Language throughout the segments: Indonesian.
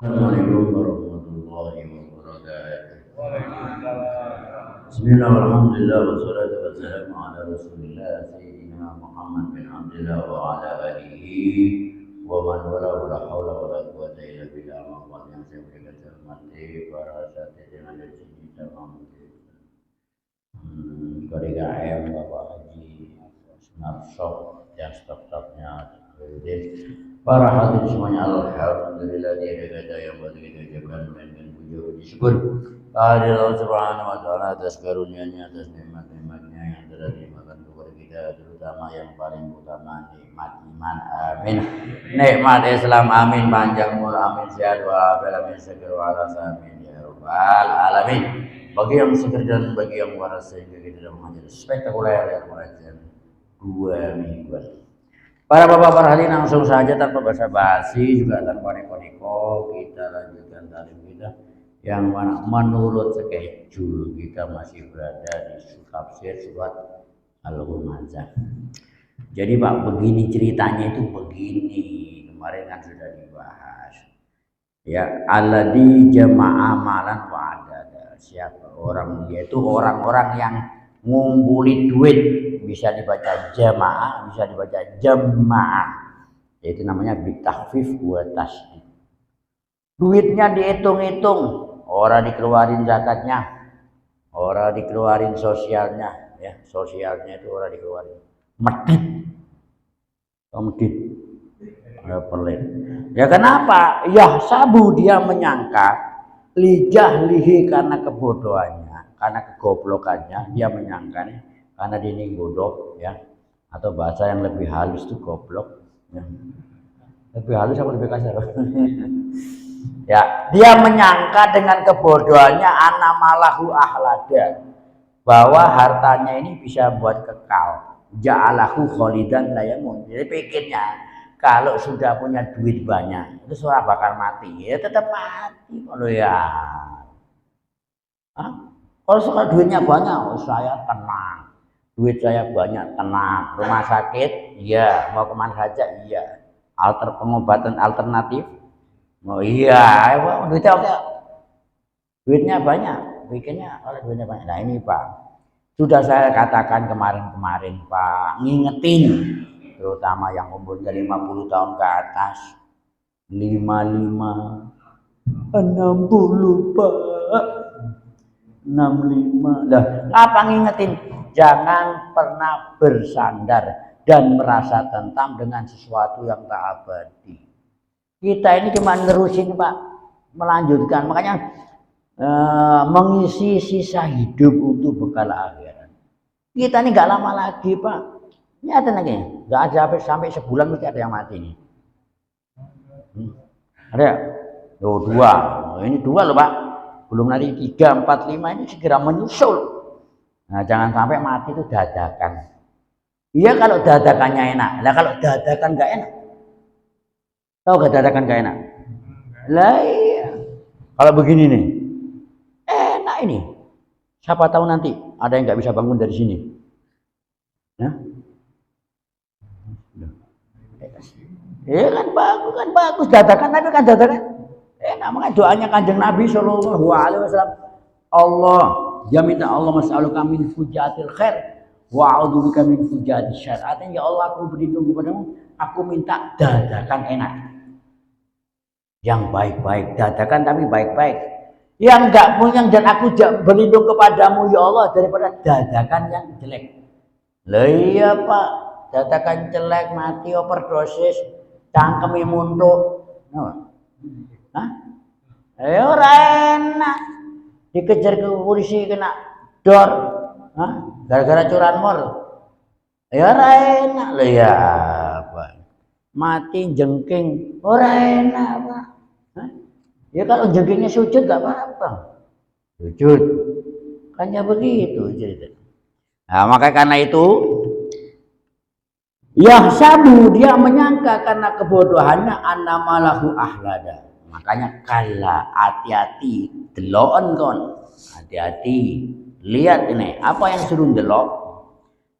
Assalamualaikum warahmatullahi wabarakatuh. Bismillah walhamdulillah wassalatu wassalamu ala rasulillah Sayyidina Muhammad bin Abdullah wa ala alihi wa man wala la hawla wa la quwwata illa billah Muhammad yang saya berikan hormati para asatidz yang ada di sini tamam. Kolega M Bapak Haji Snapshot dan staf-stafnya para hadirin semuanya, alhamdulillah tiada kata yang patut kita ucapkan melainkan puji puji syukur kehadirat Allah Subhanahu wa taala atas karunia-Nya, atas nikmat-nikmat-Nya yang telah dilimpahkan kepada kita, terutama yang paling utama nikmat iman, amin. Nikmat Islam, amin. Panjang umur, amin. Sehat walafiat, amin. Seger waras, amin ya rabbal alamin. Bagi yang seger dan bagi yang waras sehingga kita dapat menjadi spektakuler yang merajakan 2 mingguan. Para bapak para hadirin, langsung saja tanpa basa-basi juga tanpa neko-neko kita lanjutkan talim kita yang mana menurut schedule kita masih berada di tafsir surat Al-Humazah. Jadi Pak, begini ceritanya itu begini, kemarin kan sudah dibahas. Ya, alladzi jama'a malan wa adada. Siapa orang dia itu orang-orang yang ngumpulin duit, bisa dibaca jamaah, bisa dibaca jamaah. Itu namanya bitahfif wa tasydid. Duitnya dihitung-hitung, orang dikeluarin zakatnya, orang dikeluarin sosialnya, ya, sosialnya itu orang dikeluarin. Medit. Medit. Pelit. Ya kenapa? Ya sabu dia menyangka lijah lihi karena kebodohannya, karena kegoblokannya dia menyangka nih, karena dia ini bodoh ya, atau bahasa yang lebih halus itu goblok ya. Lebih halus apa lebih kasar? Ya, dia menyangka dengan kebodohannya anamalahu ahlada, bahwa hartanya ini bisa buat kekal, ja'alahu kholidan layamun. Jadi pikirnya kalau sudah punya duit banyak itu suara bakal mati, ya tetap mati kalau ya. Hah? Kalau soal duitnya banyak, oh saya tenang. Duit saya banyak, tenang. Rumah sakit, iya. Mau kemana saja, iya. Pengobatan alternatif, oh iya. Duitnya oke. Duitnya banyak, bikinnya oleh duitnya banyak. Nah ini Pak, sudah saya katakan kemarin-kemarin Pak, ngingetin terutama yang umurnya 50 tahun ke atas, 55, 60 Pak, 65. Lah, apa ngingetin? Jangan pernah bersandar dan merasa tentram dengan sesuatu yang tak abadi. Kita ini cuma nerusin Pak, melanjutkan. Makanya mengisi sisa hidup untuk bekal akhirat. Kita ini nggak lama lagi Pak. Ini ada lagi, nggak ada sampai sebulan mesti ada yang mati nih. Ada? Oh, 2. Oh, ini 2 loh Pak. Belum nanti 3, 4, 5 ini segera menyusul. Nah, jangan sampai mati itu dadakan. Iya kalau dadakannya enak. Lah kalau dadakan nggak enak. Tahu nggak dadakan nggak enak? Lah iya. Kalau begini nih, enak ini. Siapa tahu nanti ada yang nggak bisa bangun dari sini. Ya? Kan bagus dadakan, tapi kan dadakan namanya doanya Kanjeng Nabi Shallallahu alaihi wasallam. Allah, dia minta Allah mas'aluka min fujatil khair wa a'udzubika min fujatis syarr. Artinya ya Allah, aku berlindung kepadamu, aku minta dadakan enak. Yang baik-baik, dadakan tapi baik-baik. Yang enggak punya, dan aku berlindung kepadamu ya Allah daripada dadakan yang jelek. Lah iya Pak, dadakan jelek, mati overdosis, cangkeme muntuk. Hah? Ora enak. Dikejar ke polisi kena dor. Hah? Gara-gara curanmor. Ya ora enak lho ya, Pak. Mati jengking, ora enak, Pak. Hah? Ya kalau jengkingnya sujud enggak apa-apa. Sujud. Kan ya begitu cerita. Nah, maka karena itu sabu dia menyangka karena kebodohannya annamalahu ahlada. Makanya kala, hati-hati, deloken kon. Hati-hati. Lihat ini, apa yang suruh delok?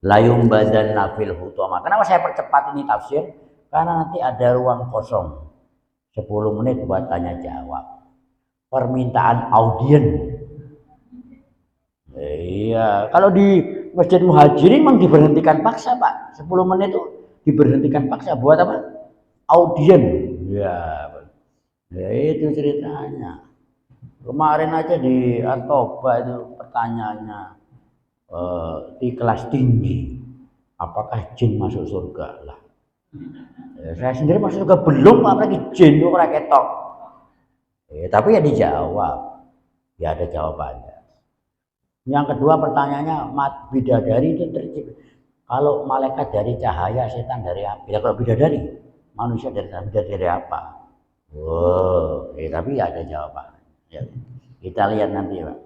Layum badan nafil hutama. Kenapa saya percepat ini tafsir? Karena nanti ada ruang kosong. 10 menit buat tanya jawab. Permintaan audien. Iya, kalau di Masjid Muhajirin memang diberhentikan paksa, Pak. 10 menit itu diberhentikan paksa buat apa? Audien. Ya, ya itu ceritanya. Kemarin aja di Atoba itu pertanyaannya di kelas tinggi, apakah jin masuk surga lah? Ya, saya sendiri masuk surga belum, apalagi jin itu ora ketok. Tapi ya dijawab, ya ada jawabannya. Yang kedua pertanyaannya, bidadari itu tercipta. Kalau malaikat dari cahaya, setan dari api. Ya kalau bidadari, manusia dari apa? Oh, tapi ya ada jawaban. Ya, kita lihat nanti, Pak.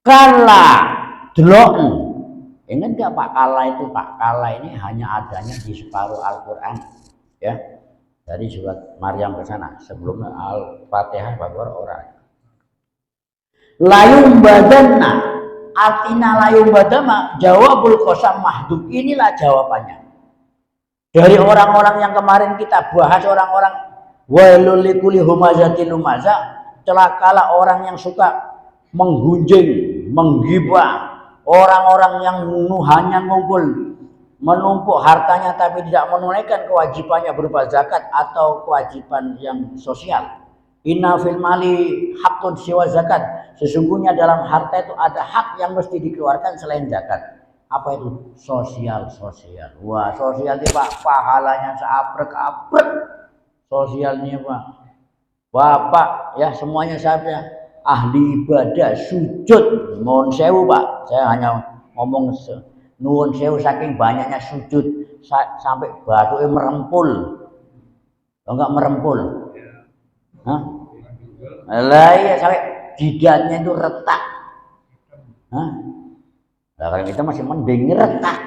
Kala delok. Ingat nggak Pak Kala itu? Pak Kala ini hanya adanya di separuh Al-Quran, ya. Dari surat Maryam ke sana. Sebelumnya Al-Fatihah baru orang. Layum badanna, artinya layum badama, jawabul qasam mahdud. Inilah jawabannya. Dari orang-orang yang kemarin kita bahas, orang-orang wailul likulli humazatin lumazah, celakalah orang yang suka menggunjing, menggibah, orang-orang yang hanya ngumpul, menumpuk hartanya tapi tidak menunaikan kewajibannya berupa zakat atau kewajiban yang sosial. Inna fil mali haqqun siwa zakat. Sesungguhnya dalam harta itu ada hak yang mesti dikeluarkan selain zakat. Apa itu? Sosial. Wah, sosial itu Pak, pahalanya seaprek-aprek. Sosialnya Pak. Bapak ya semuanya saya ahli ibadah, sujud, nuwun sewu Pak. Saya hanya ngomong nuwun sewu saking banyaknya sujud sampai batuke merempul. Enggak merempul. Hah? Lah iya sampai jidatnya itu retak. Hah? Nah, kalau kita masih mending retak.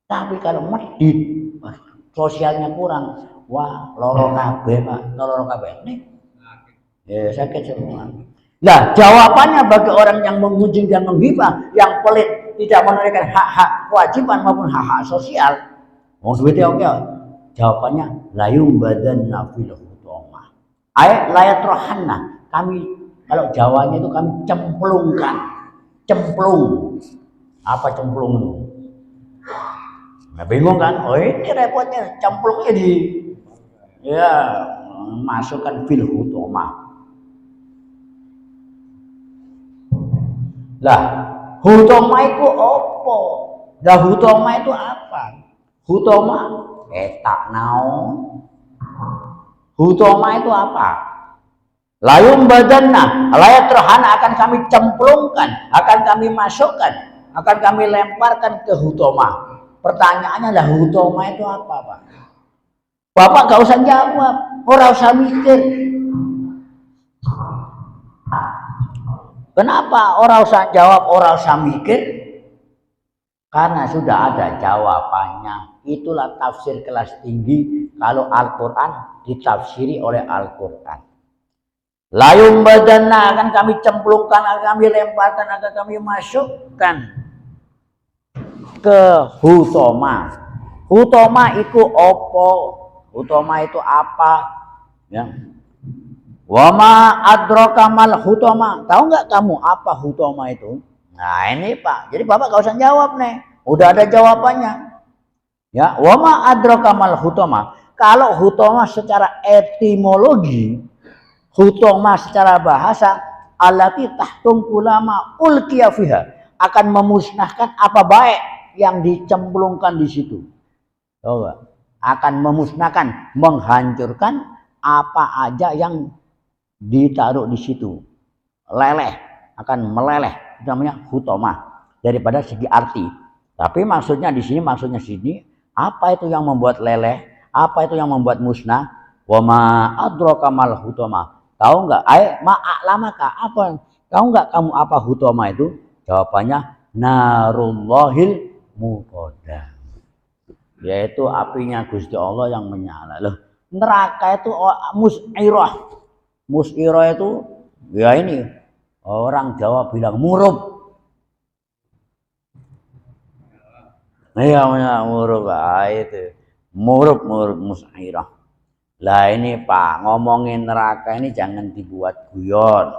Tapi kalau medit, sosialnya kurang. Wah, loro kabeh, Pak. Loro kabeh. Nih. Ya, sakit semua. Nah, jawabannya bagi orang yang mengunjing dan menghibah, yang pelit, tidak menunaikan hak-hak kewajiban maupun hak-hak sosial. Mau duitnya oke. Jawabannya layum badan nafil hutoma. Ayat layat rohana. Kami kalau Jawanya itu kami cemplungkan. Cemplung. Apa cemplung itu? Nah, bingung kan? Oh ini repotnya cemplungnya ya masukkan fil hutoma. Lah, hutoma itu apa? Lah hutoma itu apa? Hutoma tak naon. Hutoma itu apa? Layum badanna, layat rohana akan kami cemplungkan, akan kami masukkan, akan kami lemparkan ke hutoma. Pertanyaannya lah hutoma itu apa, Pak? Bapak gak usah jawab, orang usah mikir. Kenapa orang usah jawab, orang usah mikir? Karena sudah ada jawabannya. Itulah tafsir kelas tinggi kalau Al-Quran ditafsiri oleh Al-Quran. Layum badanna akan kami cemplungkan, akan kami lemparkan, akan kami masukkan ke hutoma. Hutoma itu opo? Hutoma itu apa? Ya. Wama adraka mal hutoma. Tahu nggak kamu apa hutoma itu? Nah ini Pak. Jadi Bapak gak usah jawab nih. Udah ada jawabannya. Ya, wama adraka mal hutoma. Kalau hutoma secara etimologi, hutoma secara bahasa, allati tahtum ulama ulqiya fiha, akan memusnahkan apa baik yang dicemplungkan di situ. Tahu nggak? Akan memusnahkan, menghancurkan apa aja yang ditaruh di situ. Leleh, akan meleleh. Itu namanya hutoma daripada segi arti. Tapi maksudnya di sini, apa itu yang membuat leleh? Apa itu yang membuat musnah? Wa ma adraka mal hutoma. Tahu enggak? Ma'alamaka apa? Tahu enggak kamu apa hutoma itu? Jawabannya narullahil muqaddam. Yaitu apinya Gusti Allah yang menyala. Loh, neraka itu mus'irah. Mus'irah itu ya ini orang Jawa bilang murub. Iya, murub itu. Murub musyairah. Lah ini Pak, ngomongin neraka ini jangan dibuat guyon.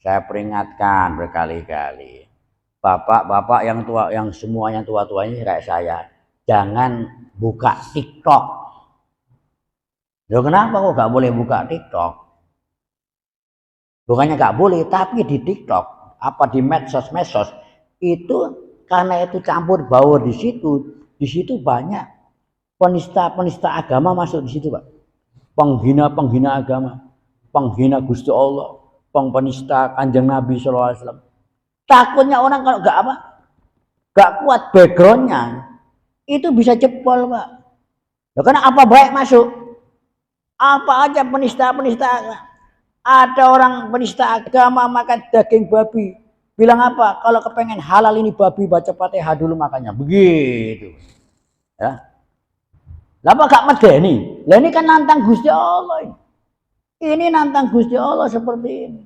Saya peringatkan berkali-kali. Bapak-bapak yang tua, yang semuanya tua-tua ini kayak saya, jangan buka TikTok. Loh kenapa kok gak boleh buka TikTok? Bukannya gak boleh, tapi di TikTok, apa di medsos itu karena itu campur baur di situ banyak penista agama masuk di situ, Pak. Penghina agama, penghina Gusti Allah, penista Kanjeng Nabi sallallahu alaihi wasallam. Takutnya orang kalau gak kuat backgroundnya, itu bisa jebol, Pak. Ya, karena apa baik masuk? Apa aja penista agama. Ada orang penista agama makan daging babi. Bilang apa? Kalau kepengen halal ini babi, baca Fatihah dulu makannya. Begitu. Ya. Lapa gak medeni? Lah ini kan nantang Gusti Allah. Ini nantang Gusti Allah seperti ini.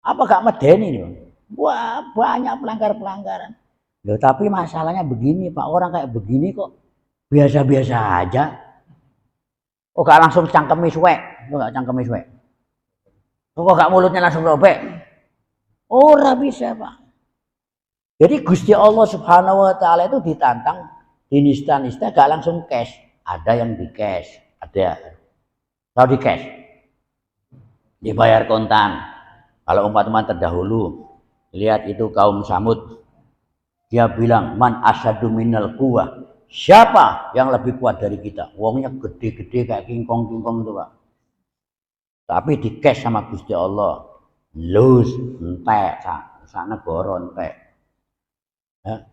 Apa gak medeni nih? Wah, banyak pelanggaran. Loh, tapi masalahnya begini, Pak. Orang kayak begini kok biasa-biasa aja. Oh, gak langsung cangkemi suwek. Kok gak cangkemi suwek? Kok gak mulutnya langsung robek? Ora bisa, Pak. Jadi Gusti Allah Subhanahu wa taala itu ditantang dinista-nista gak langsung cash, ada yang di cash, ada kalau di cash dibayar kontan. Kalau umpama terdahulu lihat itu kaum Samud, dia bilang man asyadu minal quwwah, siapa yang lebih kuat dari kita? Wongnya gede-gede kayak kingkong itu, Pak. Tapi di cash sama Gusti Allah, lus entek sak negara entek. Ya.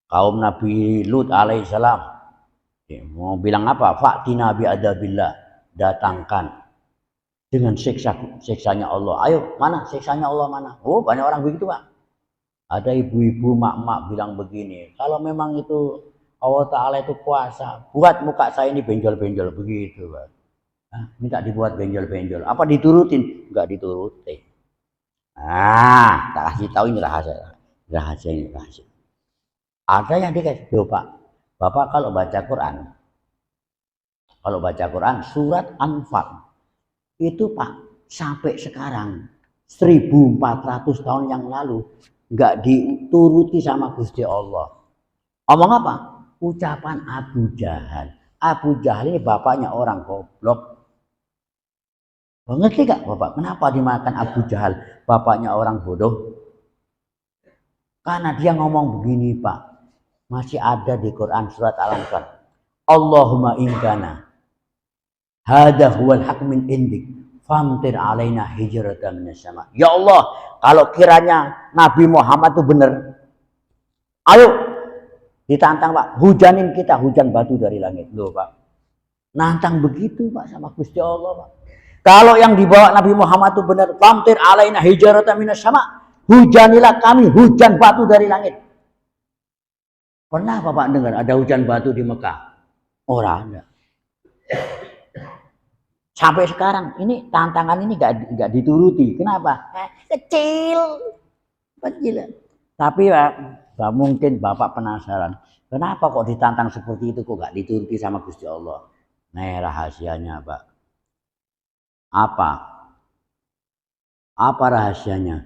Kaum Nabi Lut alaihissalam mau bilang apa? Fa'tina bi adabillah, datangkan dengan siksanya Allah. Ayo, mana siksanya Allah mana? Oh, banyak orang begitu, Pak. Ada ibu-ibu, mak-mak bilang begini, kalau memang itu Allah Ta'ala itu kuasa, buat muka saya ini benjol-benjol begitu, Pak. Nah, minta dibuat benjol-benjol. Apa diturutin? Enggak diturutin. Ah, tak kasih tahu ini rahasia. Ada yang dikasih, loh Pak, Bapak kalau baca Quran surat Anfal itu Pak sampai sekarang 1400 tahun yang lalu nggak dituruti sama Gusti Allah. Omong apa? Ucapan Abu Jahal. Abu Jahal ini bapaknya orang goblok. Ngerti gak Bapak? Kenapa dimakan Abu Jahal? Bapaknya orang bodoh. Karena dia ngomong begini, Pak. Masih ada di Quran surat Al-Anfal. Allahumma ingkana hadha huwal haq min indik famtir alaina hijratan minas sama. Ya Allah, kalau kiranya Nabi Muhammad itu benar, ayo ditantang, Pak, hujanin kita hujan batu dari langit. Loh, Pak. Nantang begitu, Pak, sama Gusti Allah, Pak. Kalau yang dibawa Nabi Muhammad itu benar, famtir alaina hijratan minas sama, hujanilah kami hujan batu dari langit. Pernah Bapak dengar ada hujan batu di Mekah? Orang ada. Sampai sekarang ini tantangan ini nggak dituruti. Kenapa? Kecil. Tapi Pak, mungkin Bapak penasaran. Kenapa kok ditantang seperti itu kok nggak dituruti sama Gusti Allah? Nah, rahasianya, Pak. Apa rahasianya?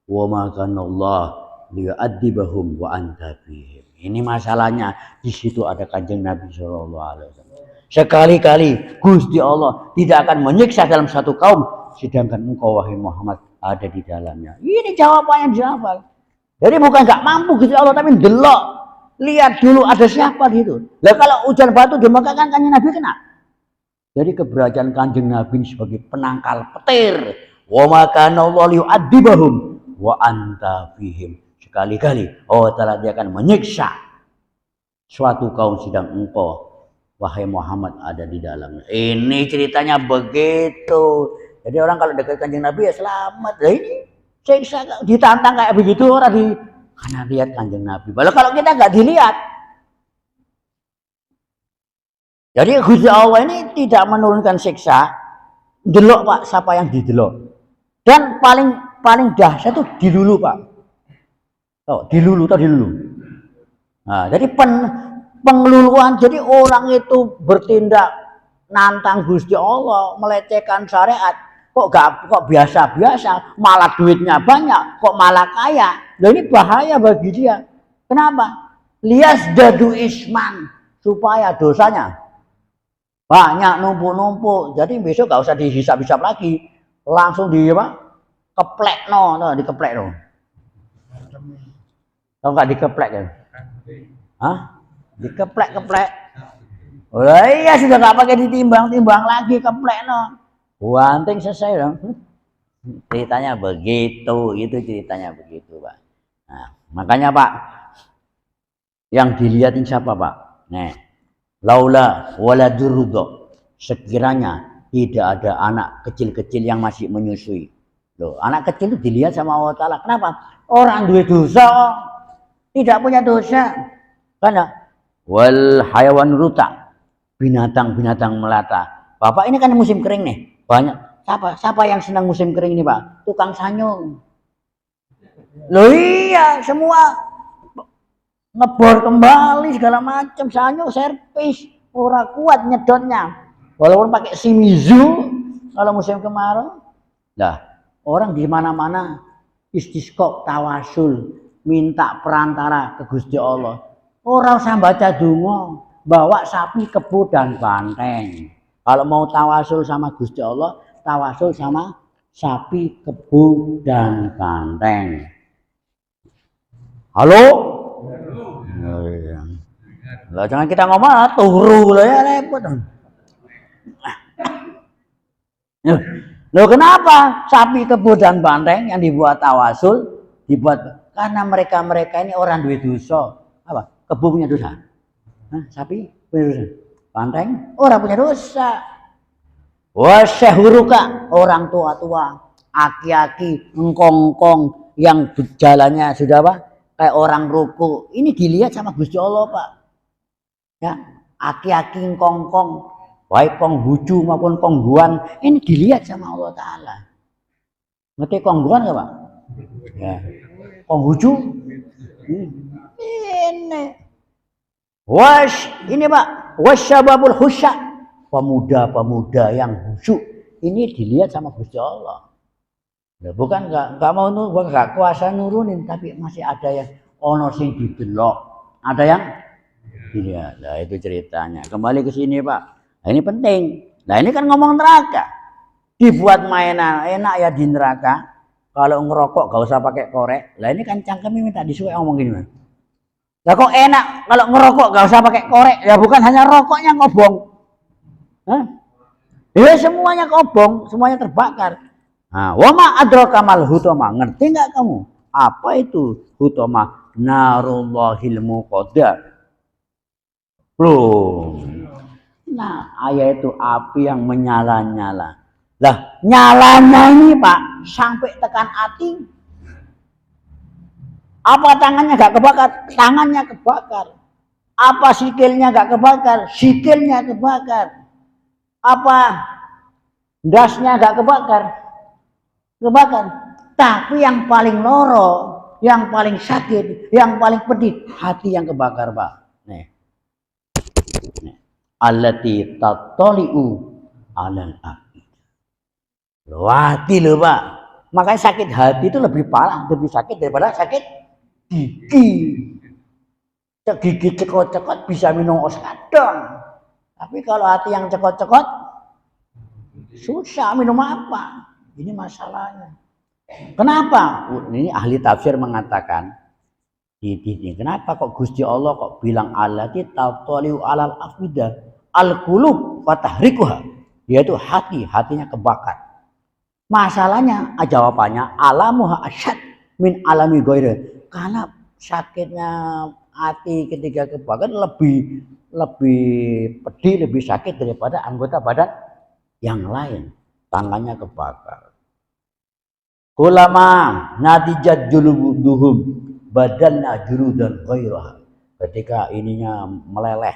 Wa ma kana Allah liyu'adzibahum wa anta fihim. Ini masalahnya, di situ ada Kanjeng Nabi sallallahu alaihi wasallam. Sekali-kali Gusti Allah tidak akan menyiksa dalam satu kaum sedangkan engkau wahai Muhammad ada di dalamnya. Ini jawabannya dihafal. Jadi bukan nggak mampu Gusti Allah tapi delok. Lihat dulu ada siapa di situ. Lah kalau hujan batu di Mekah kan Kanjeng Nabi kena. Jadi keberadaan Kanjeng Nabi sebagai penangkal petir. Wa ma kana Allah liyu'adzibahum wa anta fihim. Sekali-kali Allah Ta'ala dia akan menyiksa suatu kaum sedang engkau wahai Muhammad ada di dalamnya. Ini ceritanya begitu. Jadi orang kalau dekat Kanjeng Nabi ya selamat. Nah ini siksa ditantang kayak begitu orang karena lihat Kanjeng Nabi. Walau kalau kita nggak dilihat. Jadi Gusti Allah ini tidak menurunkan siksa. Delok, Pak, siapa yang didelok. Dan paling dahsyat itu dilulu, Pak. Oh, dilulu. Nah, jadi pengeluluan. Jadi orang itu bertindak nantang Gusti Allah, melecehkan syariat, kok biasa-biasa, malah duitnya banyak, kok malah kaya. Loh, ini bahaya bagi dia. Kenapa? Lias dadu isman, supaya dosanya banyak numpuk-numpuk. Jadi besok gak usah dihisap-hisap lagi, langsung di apa? Keplek no, dikeplek no. Tahu nggak dikeplek kan? Hah? Dikeplek-keplek. Oh iya, sudah nggak pakai ditimbang-timbang lagi, keplek no. Banting selesai dong. Ceritanya begitu, itu ceritanya begitu, Pak. Nah, makanya Pak, yang dilihatin siapa Pak? Nih, laula waladurudho, sekiranya tidak ada anak kecil-kecil yang masih menyusui. Loh, anak kecil itu dilihat sama Allah Ta'ala. Kenapa? Orang duit dosa, tidak punya dosa. Karena wal hayawan ruta, binatang-binatang melata. Bapak ini kan musim kering nih, banyak. Siapa yang senang musim kering ini Pak? Tukang sanyung. Loh iya, semua ngebor kembali segala macam, sanyung servis, ora kuat nyedotnya. Walaupun pakai Shimizu kalau musim kemarau. Nah, orang di mana-mana istisqa tawasul, minta perantara ke Gusti Allah. Orang usah baca donga, bawa sapi, kebo dan banteng. Kalau mau tawasul sama Gusti Allah, tawasul sama sapi, kebo dan banteng. Halo? Lah jangan kita ngomong turu lah ya, repot. Loh kenapa sapi, kebo dan banteng yang dibuat tawasul dibuat karena mereka ini orang duit dosa. Apa? Kebo punya dosa? Hah? Sapi punya dosa? Banteng orang punya dosa. Wasyahuruka, orang tua-tua, aki-aki, engkong-engkong yang jalannya sudah apa? Kayak orang ruku. Ini dilihat sama Gusti Allah, Pak. Ya, aki-aki, engkong-engkong, baik penghuju maupun pengguan, ini dilihat sama Allah Ta'ala. Ngerti pengguan nggak Pak? Ya. Penghuju? Ini. Ini Pak, wasyababul khusya, pemuda-pemuda yang khusyuk, ini dilihat sama Gusti Allah. Ya, bukan nggak mau nggak kuasa nurunin, tapi masih ada yang ono sing didelok, ada yang dilihat. Nah itu ceritanya. Kembali ke sini Pak. Nah, ini penting. Nah ini kan ngomong neraka, dibuat mainan enak ya di neraka. Kalau ngerokok gak usah pakai korek. Lah ini kan cangkemnya minta disuai ngomong gini Mas. Lah kok enak kalau ngerokok gak usah pakai korek? Ya bukan hanya rokoknya ngobong. Hah? Ya semuanya kobong, semuanya terbakar. Nah, wama adraka mal hutama. Ngerti nggak kamu? Apa itu hutama? Narullahil muqaddah. Belum. Nah, ayat itu api yang menyala-nyala. Lah, nyalanya ini Pak sampai tekan hati. Apa tangannya gak kebakar? Tangannya kebakar. Apa sikilnya gak kebakar? Sikilnya kebakar. Apa dasnya gak kebakar? Kebakar. Tapi yang paling loro, yang paling sakit, yang paling pedih, hati yang kebakar Pak. Nih. Allati tatoli'u alal abid. Hati loh Pak. Makanya sakit hati itu lebih parah, lebih sakit daripada sakit gigi. Gigi cekot-cekot bisa minum oskadon. Tapi kalau hati yang cekot-cekot, susah minum apa. Ini masalahnya. Kenapa? Ini ahli tafsir mengatakan, kenapa kok Gusti Allah kok bilang allati tatoli'u alal afidah al-qulub wa tahrikuha, yaitu hatinya kebakar. Masalahnya jawabannya alamuha asyad min alami ghairi. Karena sakitnya hati ketika kebakar lebih pedih, lebih sakit daripada anggota badan yang lain. Tangannya kebakar. Kulama natijat juluduhum badanna jurudan ghairaha. Ketika ininya meleleh,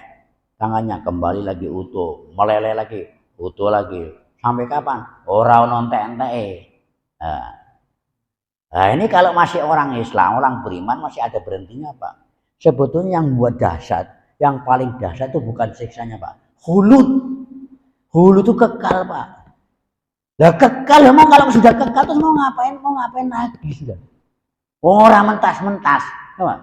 tangannya kembali lagi utuh, meleleh lagi, utuh lagi. Sampai kapan? Ora ono entek-enteke. Nah, ini kalau masih orang Islam, orang beriman masih ada berhentinya Pak. Sebetulnya yang buat dahsyat yang paling dahsyat itu bukan siksanya Pak. Hulud itu kekal Pak. Lah kekal emang kalau sudah kekal terus mau ngapain lagi sudah. Orang mentas-mentas, Pak.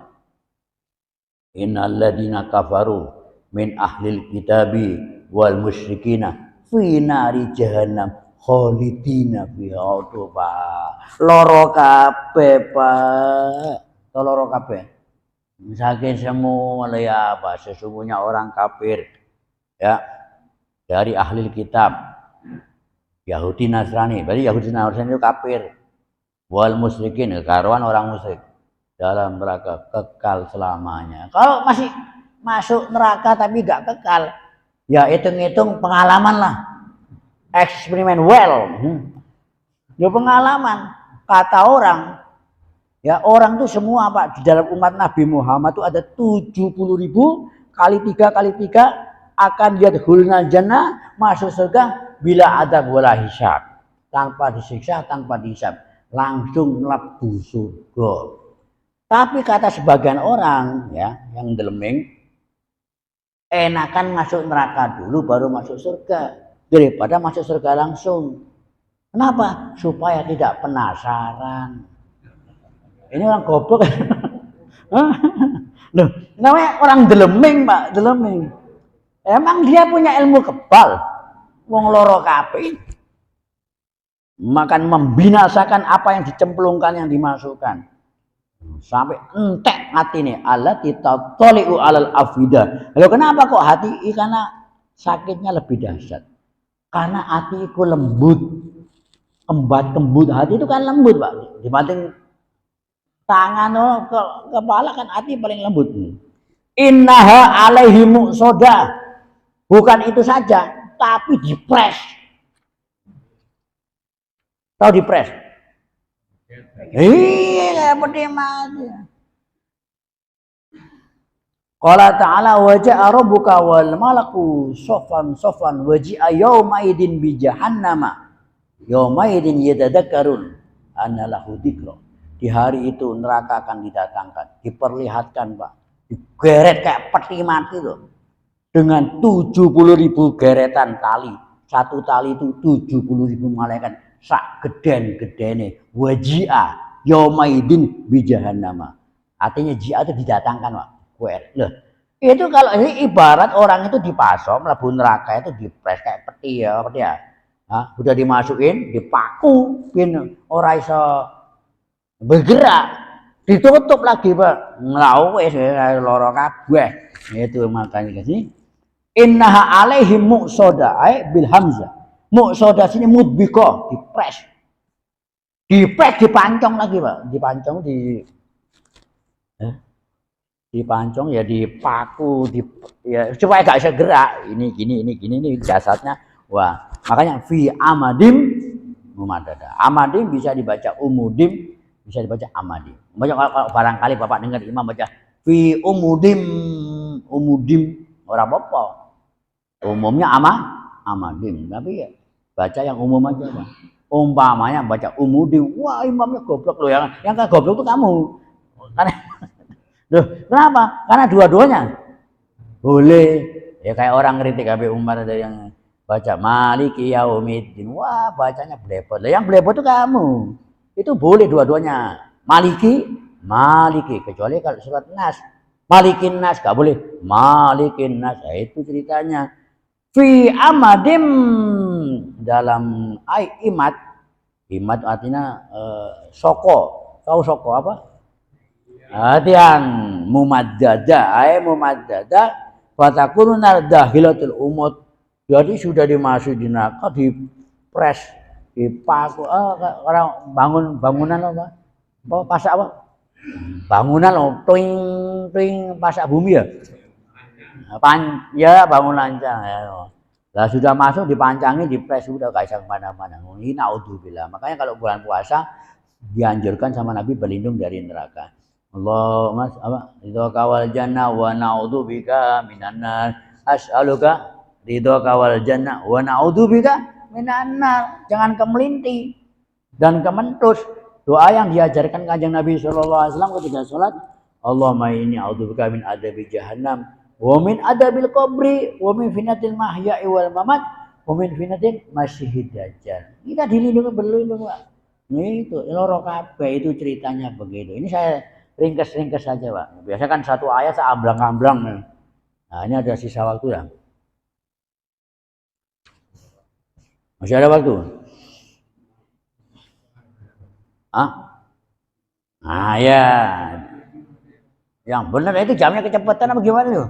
Innal ladina kafaru min ahlil kitabi wal musyrikina fi nari jahannam khalidina fiha Pak. Loro kabeh Pak. Loro kabeh. Misalkan semua ya apa sesungguhnya orang kafir ya dari ahli kitab Yahudi Nasrani, berarti Yahudi Nasrani itu kafir, wal musyrikin karuan orang musyrik dalam neraka kekal selamanya. Kalau masih masuk neraka tapi gak kekal, ya hitung-hitung pengalaman lah, eksperimen ya pengalaman kata orang. Ya orang tuh semua Pak di dalam umat Nabi Muhammad itu ada 70.000 kali 3 akan yadkhulul jannah masuk surga bila adab wala hisab, tanpa disiksa tanpa dihisab langsung mlebu surga. Tapi kata sebagian orang ya yang deleming enakan masuk neraka dulu baru masuk surga daripada masuk surga langsung. Kenapa? Supaya tidak penasaran. Ini orang goblok. Loh, namanya orang deleming, Pak, deleming. Emang dia punya ilmu kebal. Wong loro kabeh. Makan membinasakan apa yang dicemplungkan yang dimasukkan. Sampai entek hatine allati tatali'u alal afida. Lalu kenapa kok hati? Karena sakitnya lebih dahsyat. Karena hati itu lembut. Kembut hati itu kan lembut, Pak. Dibanding tangan kepala kan hati paling lembut. Innaha alaihi muqsoda. Bukan itu saja, tapi dipres. Tahu dipres? Iya, pedih mati. Qala ta'ala wa ja'a rabbuka wal malaku saffan wa ji'a yauma idin bi jahannama. Yauma idin yatadakkarun anna lahu dzikra. Di hari itu neraka akan didatangkan, diperlihatkan Pak, digeret kayak peti mati loh, dengan 70.000 geretan tali, satu tali itu 70.000 malaikat, sak geden-gedene, wajia, yaumaidin bijahannama. Artinya jia itu didatangkan Pak, loh. Itu kalau ini ibarat orang itu dipasok, mlebu neraka itu dipres kayak peti ya, Nah, udah dimasukin, dipaku, pin ora iso bergerak, ditutup lagi Pak, nglau wis loro kabeh. Itu makanya sini innaha alaihi muqsoda bil hamzah. Muqsoda sini mudbiko, dipres dipancong lagi Pak, dipancong dipancong ya dipaku ya supaya gak bisa gerak. Ini gini jasadnya. Wah, makanya fi amadim mumadada. Amadim bisa dibaca umudim, bisa dibaca amadim. Kalau barangkali Bapak dengar imam baca fi umudim orang apa? Umumnya amadim, tapi ya baca yang umum aja Pak. Umpamanya baca umudim, wah imamnya goblok loh, yang kan goblok itu kamu. Karena loh, kenapa? Karena dua-duanya boleh. Ya kayak orang kritik Habib Umar ada yang baca Maliki Yaumiddin, wah bacanya blepot. Yang blepot itu kamu. Itu boleh dua-duanya. Maliki, kecuali kalau surat Nas. Malikin Nas, gak boleh. Malikin Nas, nah, itu ceritanya. Fi amadim dalam imat artinya soko. Tahu soko apa? Yang mumaddada, fatakunun dahilatul umut. Jadi sudah dimasuk di neraka, dipres, dipaku. Orang bangunan apa? Pasak apa? Bangunan loh, twing pasak bumi ya. Ya bangunan ya. Lah sudah masuk dipancangi, dipres, sudah gak bisa kemana-mana. Ini naudzubillah. Makanya kalau bulan puasa dianjurkan sama Nabi berlindung dari neraka. Allahumma ridhoka wal jannah wa na'udzubika minan nar. As'aluka ridhoka wal jannah wa na'udzubika minan nar. Jangan kemelinti dan kementus. Doa yang diajarkan Kanjeng Nabi sallallahu alaihi wasallam ketika salat, Allahumma inni a'udzubika min adzabi jahannam wa min adabil qabri, wa min fitnatil mahya'i wal mamat, wa min fitnatil masyihid dajjal. Kita dilindungi berlindung, Pak. Itu loro kabeh itu ceritanya begitu. Ini saya ringkas-ringkas saja, Pak. Biasa kan satu ayat saya amblang-amblang. Nah, ini ada sisa waktu ya. Masih ada waktu? Ah? Nah, ya. Yang benar itu jamnya kecepatan apa gimana tuh?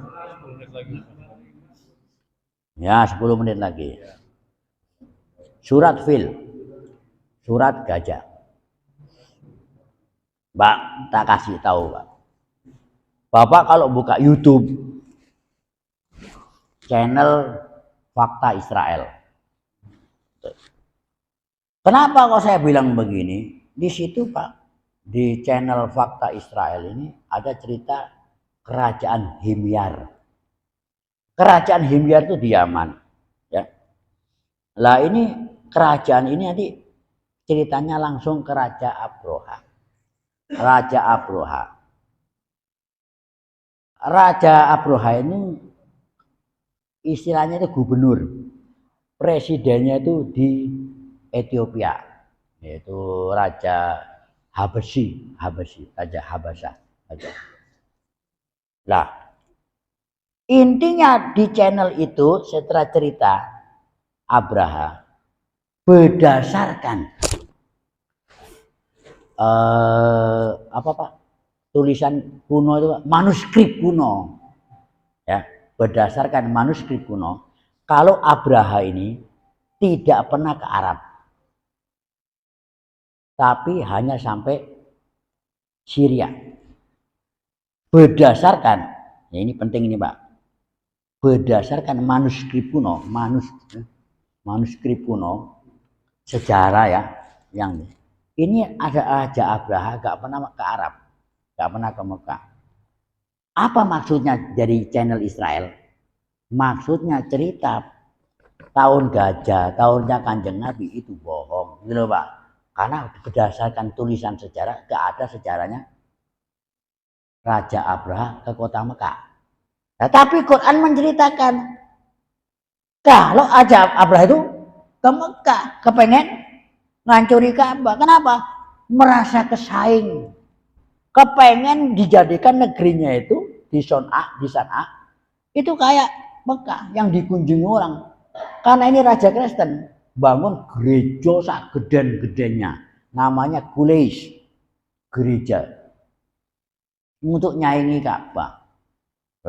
Ya, 10 menit lagi. Surat fil. Surat gajah. Pak, tak kasih tahu, Pak. Bapak kalau buka YouTube channel Fakta Israel. Kenapa kok saya bilang begini? Di situ, Pak, di channel Fakta Israel ini ada cerita kerajaan Himyar. Kerajaan Himyar itu di Yaman, ya. Lah ini kerajaan ini nanti ceritanya langsung ke Raja Abroha. Raja Abroha. Raja Abroha ini istilahnya itu gubernur. Presidennya itu di Ethiopia, yaitu Raja Habasyi, Raja Habasah. Lah, intinya di channel itu setelah cerita Abraha berdasarkan apa Pak? Tulisan kuno itu, manuskrip kuno. Ya, berdasarkan manuskrip kuno, kalau Abraha ini tidak pernah ke Arab. Tapi hanya sampai Syria. Berdasarkan, ya ini penting ini Pak. Berdasarkan manuskrip kuno, manuskrip kuno sejarah ya, yang ini ada Raja Abraha gak pernah ke Arab, gak pernah ke Mekah. Apa maksudnya dari channel Israel? Maksudnya cerita tahun gajah, tahunnya Kanjeng Nabi itu bohong, gitu Pak. Karena berdasarkan tulisan sejarah, gak ada sejarahnya Raja Abraha ke kota Mekah. Nah, tapi Quran menceritakan kalau Raja Abraha itu ke Mekah, kepengen ngancuri Ka'bah. Kenapa? Merasa kesaing, kepengen dijadikan negerinya itu di Son'a, itu kayak Mekah yang dikunjungi orang. Karena ini Raja Kristen, bangun gereja sak geden-gedennya, namanya Quraisy, gereja untuk nyaingi Ka'bah.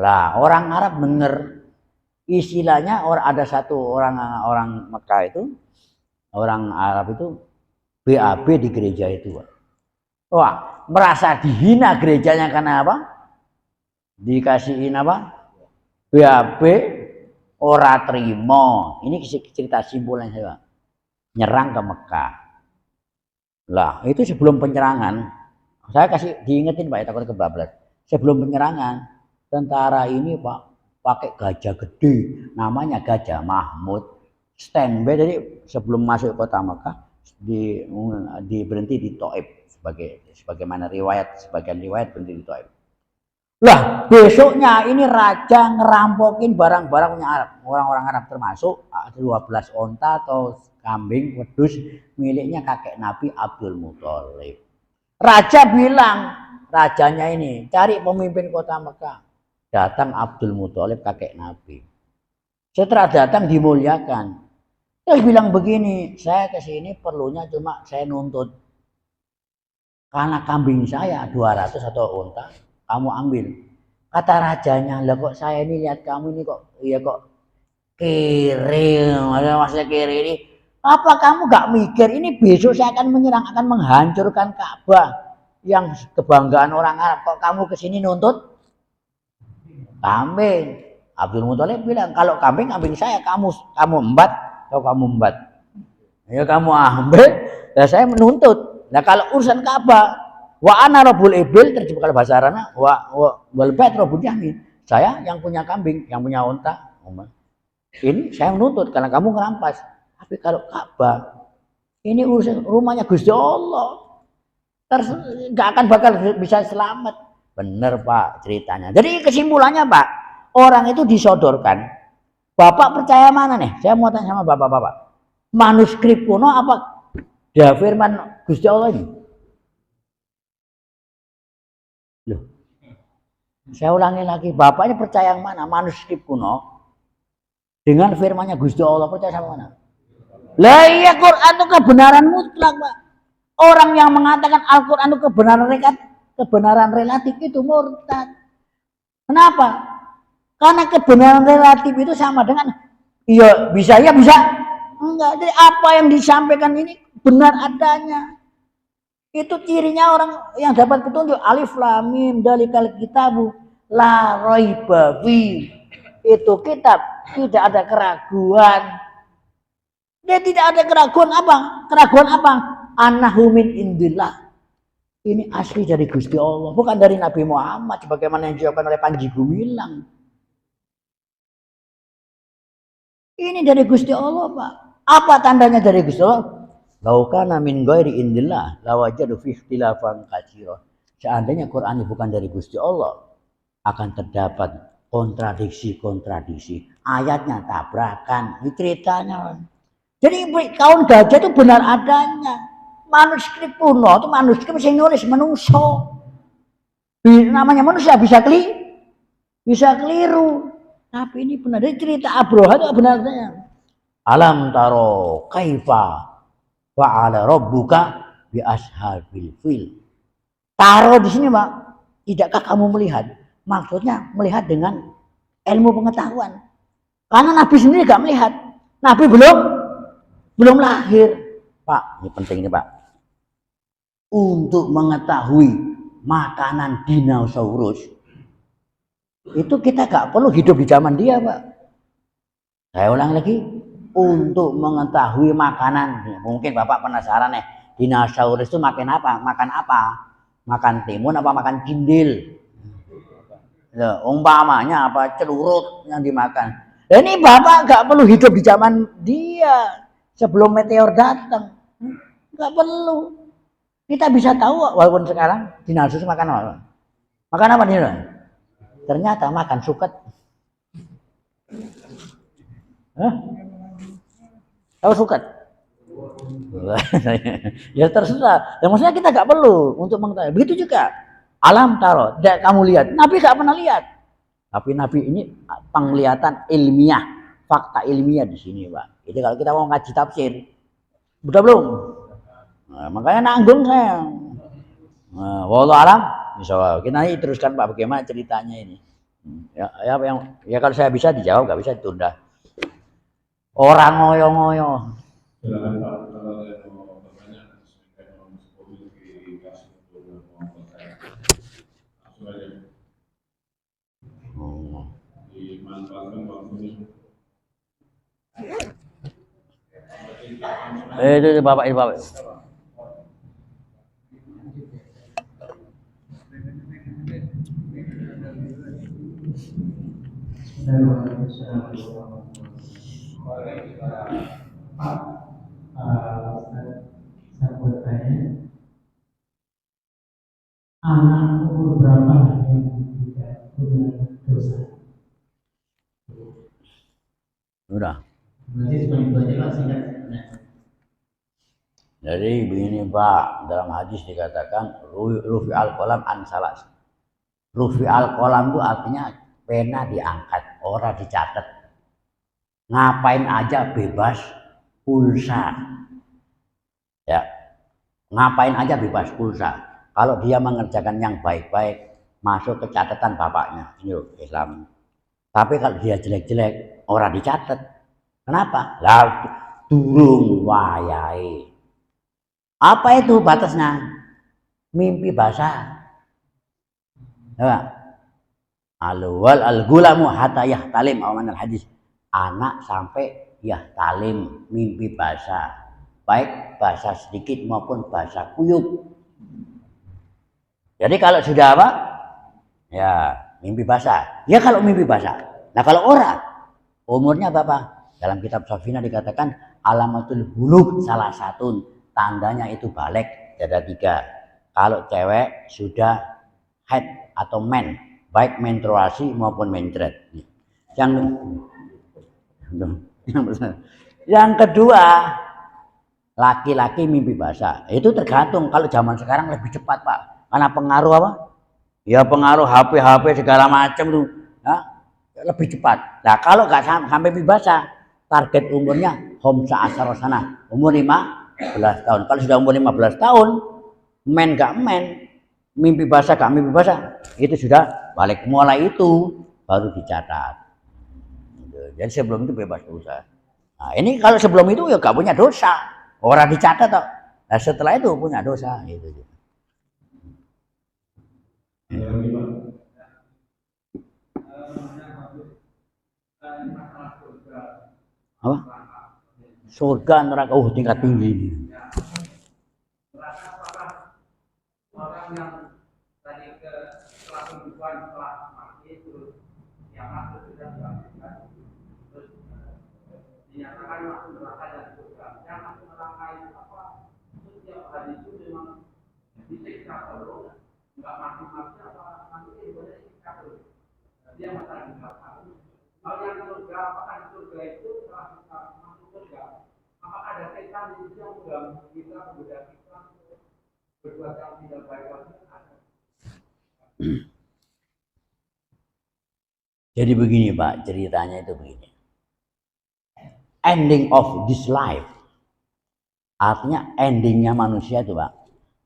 Lah orang Arab bener, istilahnya ada satu orang Mekah itu, orang Arab itu BAB di gereja itu. Wah, merasa dihina gerejanya karena apa? Dikasihin apa? BAB ora trimo. Ini cerita simpulnya saya. Nyerang ke Mekah. Lah, itu sebelum penyerangan. Saya kasih diingetin Pak, takut kebablas. Sebelum penyerangan, tentara ini Pak pakai gajah gede, namanya Gajah Mahmud. Standby dari sebelum masuk kota Mekah di berhenti di Thaif sebagaimana sebagian riwayat berhenti di Thaif. Lah besoknya ini raja ngerampokin barang-barang punya Arab, orang-orang Arab termasuk 12 onta atau kambing wedus miliknya kakek Nabi Abdul Muthalib. Raja bilang, rajanya ini cari pemimpin kota Mekah. Datang Abdul Muthalib kakek Nabi. Setelah datang dimuliakan. Terus bilang begini, saya kesini perlunya cuma saya nuntut karena kambing saya 200 atau onta. Kamu ambil. Kata rajanya, lah kok saya ini lihat kamu ini kok kiri, maksudnya kiri ini. Apa kamu gak mikir ini besok saya akan menyerang, akan menghancurkan Ka'bah yang kebanggaan orang Arab. Kok kamu kesini nuntut kambing? Abdul Muthalib bilang, kalau kambing saya, kamu embat, kalau kamu embat. Ya kamu ambil, dan saya menuntut. Nah kalau urusan Ka'bah, wa ana rabbul ibil, terjemah kalau bahasa Arabnya wal bait rabbul yamin. Saya yang punya kambing, yang punya unta. Ini saya menuntut karena kamu ngerampas. Tapi kalau Ka'bah, ini urusan rumahnya Gusti Allah. Enggak akan bakal bisa selamat. Bener Pak ceritanya. Jadi kesimpulannya Pak, orang itu disodorkan. Bapak percaya mana nih? Saya mau tanya sama bapak-bapak. Manuskrip kuno apa dia firman Gusti Allah ini? Loh, saya ulangi lagi, bapak ini percaya yang mana? Manuskrip kuno dengan firmannya Gusti Allah, percaya sama mana? Lah iya, Quran itu kebenaran mutlak, Pak. Orang yang mengatakan Al-Quran itu kebenaran relatif itu murtad. Kenapa? Karena kebenaran relatif itu sama dengan iya bisa ya bisa enggak. Jadi apa yang disampaikan ini benar adanya. Itu cirinya orang yang dapat petunjuk. Alif lam mim dzalikal kitabu la raiba fi. Itu kitab tidak ada keraguan. Dia tidak ada keraguan apa? Keraguan apa? Annahu min indillah. Ini asli dari Gusti Allah, bukan dari Nabi Muhammad sebagaimana yang dijawabkan oleh Panji Gumilang. Ini dari Gusti Allah, Pak. Apa tandanya dari Gusti Allah? Laukana min ghairi indillah lawajadu fi ikhtilafan katsira. Seandainya Quran ini bukan dari Gusti Allah, akan terdapat kontradiksi. Ayatnya tabrakan, ini ceritanya. Jadi kaum gajah itu benar adanya. Manuskrip kuno itu manuskrip yang nulis menungso. Namanya manusia bisa keliru. Tapi ini benar. Jadi cerita Abroha itu benar adanya. Alam taro kaifa fa'ala rabbuka bi ashabil fil. Taro di sini, Pak. Tidakkah kamu melihat? Maksudnya melihat dengan ilmu pengetahuan. Karena Nabi sendiri gak melihat. Nabi belum lahir. Pak, ini penting ini, Pak. Untuk mengetahui makanan dinosaurus itu kita gak perlu hidup di zaman dia, Pak. Saya ulang lagi. Untuk mengetahui makanan, mungkin Bapak penasaran nih, dinosaurus itu makan apa? Makan timun apa makan cindil? Loh, umpamanya apa? Celurut yang dimakan. Ini Bapak gak perlu hidup di zaman dia sebelum meteor datang. Gak perlu. Kita bisa tahu walaupun sekarang dinosaurus makan apa? Makan apa nih? Ternyata makan suket. Tahu suket? Ya terserah. Ya maksudnya kita gak perlu untuk mengetahui. Begitu juga alam taro. Kamu lihat. Nabi gak pernah lihat. Tapi Nabi ini penglihatan ilmiah, fakta ilmiah di sini, Pak. Jadi kalau kita mau ngaji tafsir, udah belum? Nah, makanya nanggung saya. Nah, wallahu alam. Misalnya kita nanti teruskan Pak bagaimana ceritanya ini. Ya kalau saya bisa dijawab, nggak bisa ditunda. Orang ngoyo-ngoyo. Silakan Pak, kalau ada mau bertanya, silakan langsung aja. Dimanfaatkan waktunya. Itu Bapak. Pak, saya bertanya, anak umur berapa yang tidak punya dosa? Udah. Berarti cuma itu aja Pak, singkat. Jadi begini Pak, dalam hadis dikatakan rufi al-qalam an salas. Rufi al-qalam itu artinya pena diangkat, orang dicatat. Ngapain aja bebas pulsa. Ya. Ngapain aja bebas pulsa. Kalau dia mengerjakan yang baik-baik, masuk ke catatan bapaknya. Ini loh Islam. Tapi kalau dia jelek-jelek, orang dicatat. Kenapa? Lah durung wayai. Apa itu batasnya? Mimpi basah. Ya. Al-wal al-gulamu hatta yahtalim awaman al-hadis. Anak sampai yahtalim, mimpi basah. Baik basah sedikit maupun basah kuyup. Jadi kalau sudah apa? Ya, mimpi basah. Ya kalau mimpi basah. Nah kalau orang umurnya berapa? Dalam kitab Safina dikatakan alamatul bulug salah satu tandanya itu balik, ada 3. Kalau cewek sudah haid atau men, baik menstruasi maupun mencret. Yang kedua, laki-laki mimpi basah. Itu tergantung, kalau zaman sekarang lebih cepat, Pak. Karena pengaruh apa? Ya pengaruh HP segala macam tuh. Ya, lebih cepat. Nah, kalau nggak sampai mimpi basah, target umurnya homsa asarosana, umur 15 tahun. Kalau sudah umur 15 tahun, men gak men, mimpi basah gak mimpi basah, itu sudah balik. Mulai itu baru dicatat. Jadi sebelum itu bebas dosa. Nah, ini kalau sebelum itu ya gak punya dosa, orang dicatat toh. Nah, setelah itu punya dosa itu. Ada lagi Pak? Apa? Surga neraka tingkat tinggi. Orang yang tadi ke setelah kehidupan setelah mati terus yang masuk sudah dilakukan terus dinyatakan masuk neraka dan surga. Yang masuk neraka itu apa? Setiap hari itu memang disiksa terus, nggak mati-mati apa nanti ibadah disiksa terus. Dia masalah di neraka. Kalau yang surga, apakah di surga itu setelah kita masuk surga, apakah ada setan di situ yang mengganggu kita, menggoda kita, berbuat yang tidak baik lagi? Jadi begini Pak, ceritanya itu begini. Ending of this life, artinya endingnya manusia itu Pak,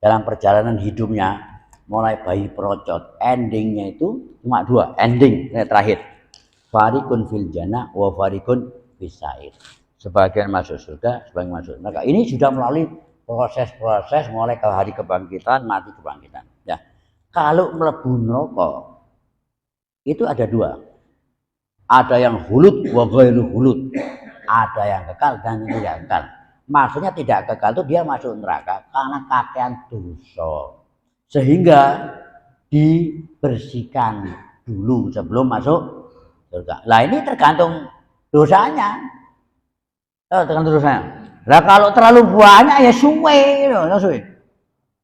dalam perjalanan hidupnya, mulai bayi perocot, endingnya itu cuma dua, ending terakhir. Farikun fil jannah wa farikun fis sa'ir. Sebagian masuk surga, sebagian masuk neraka. Ini sudah melalui proses-proses mulai ke hari kebangkitan, mati kebangkitan. Ya. Kalau mlebu neraka itu ada dua. Ada yang hulut wa ghairu hulut. Ada yang kekal dan tidak kekal. Maksudnya tidak kekal itu dia masuk neraka karena kakean dosa. Sehingga dibersihkan dulu sebelum masuk surga. Lah ini tergantung dosanya. Tergantung dosanya. Lah kalau terlalu banyak ya suwe,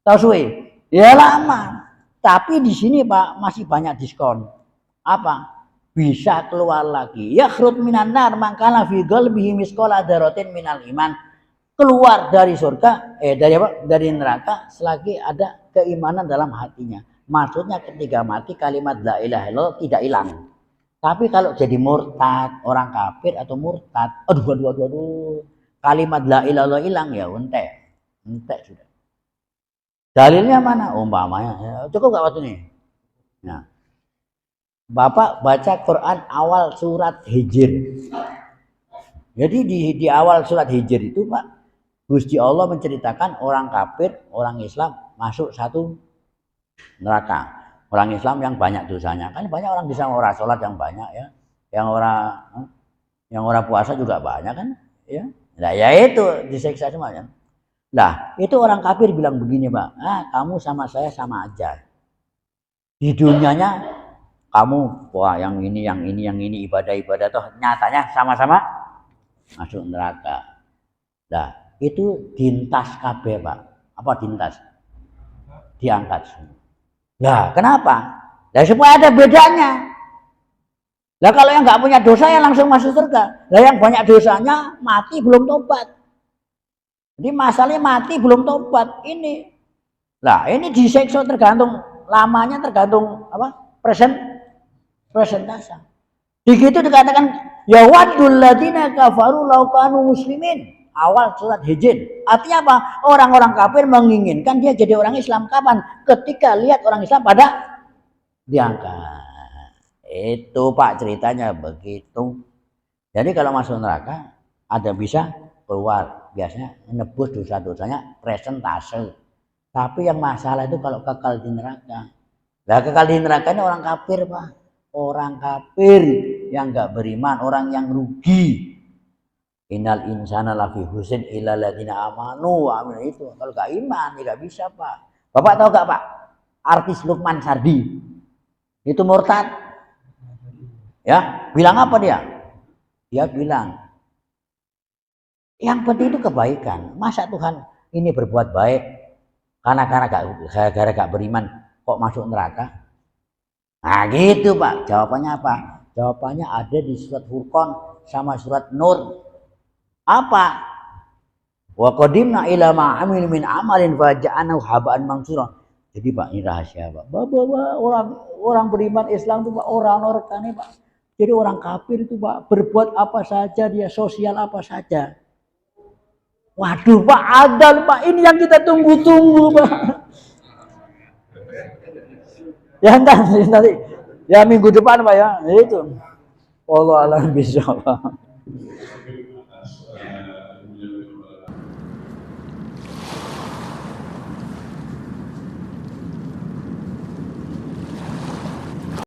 tahu suwe. Ya lama. Tapi di sini Pak masih banyak diskon. Apa? Bisa keluar lagi. Yakhrut minan nar mangkana fi qalbihi misqala dzarratin minal iman. Keluar dari surga, dari apa? Dari neraka selagi ada keimanan dalam hatinya. Maksudnya ketika mati kalimat la ilaha illallah tidak hilang. Tapi kalau jadi murtad, orang kafir atau murtad, aduh, kalimat la ilaha hilang ya entek sudah. Dalilnya mana? Umpamanya, ya, cukup gak waktu ini? Nah, Bapak baca Quran awal surat Hijr. Jadi di awal surat Hijr itu Pak, Gusti Allah menceritakan orang kafir, orang Islam masuk satu neraka. Orang Islam yang banyak dosanya, kan banyak orang bisa orang sholat yang banyak ya, yang orang puasa juga banyak kan, ya. Nah ya itu disiksa semuanya. Nah itu orang kafir bilang begini Pak, kamu sama saya sama aja. Di dunianya kamu wah yang ini ibadah toh nyatanya sama-sama masuk neraka. Nah itu dintas kabeh Pak, apa dintas? Diangkat semua. Lah kenapa? Lah supaya ada bedanya. Lah kalau yang nggak punya dosa ya langsung masuk surga. Lah yang banyak dosanya mati belum tobat. Jadi masalahnya mati belum tobat ini. Lah ini disiksa tergantung lamanya, tergantung apa? Presentase. Di situ dikatakan ya waddul ladzina kafaru law kanu muslimin. Awal surat Hijr. Artinya apa? Orang-orang kafir menginginkan dia jadi orang Islam kapan? Ketika lihat orang Islam pada diangkat. Itu Pak ceritanya begitu. Jadi kalau masuk neraka ada bisa keluar. Biasanya nebus dosa-dosanya presentase. Tapi yang masalah itu kalau kekal di neraka. Nah kekal di neraka ini orang kafir Pak. Orang kafir yang nggak beriman, orang yang rugi. Innal insana lafi husn illa alladziina amanu wa amilus itu. Kalau enggak iman ya enggak bisa, Pak. Bapak tahu enggak, Pak? Artis Lukman Sardi. Itu murtad. Ya, bilang apa dia? Dia bilang yang penting itu kebaikan. Masa Tuhan ini berbuat baik karena gara-gara gak beriman kok masuk neraka? Nah, gitu, Pak. Jawabannya apa? Jawabannya ada di surat Furqan sama surat Nur. Apa? Wa qadimna ila ma amil min amalin faja'anahu haba'an mansura. Jadi Pak, ini rahasia Pak. Bahwa orang beriman Islam itu Pak, orang ini Pak. Jadi orang kafir itu Pak, berbuat apa saja, dia sosial apa saja. Waduh Pak, adal Pak, ini yang kita tunggu-tunggu Pak. Ya nanti, ya minggu depan Pak ya, itu. Wallahu a'lam bishawab.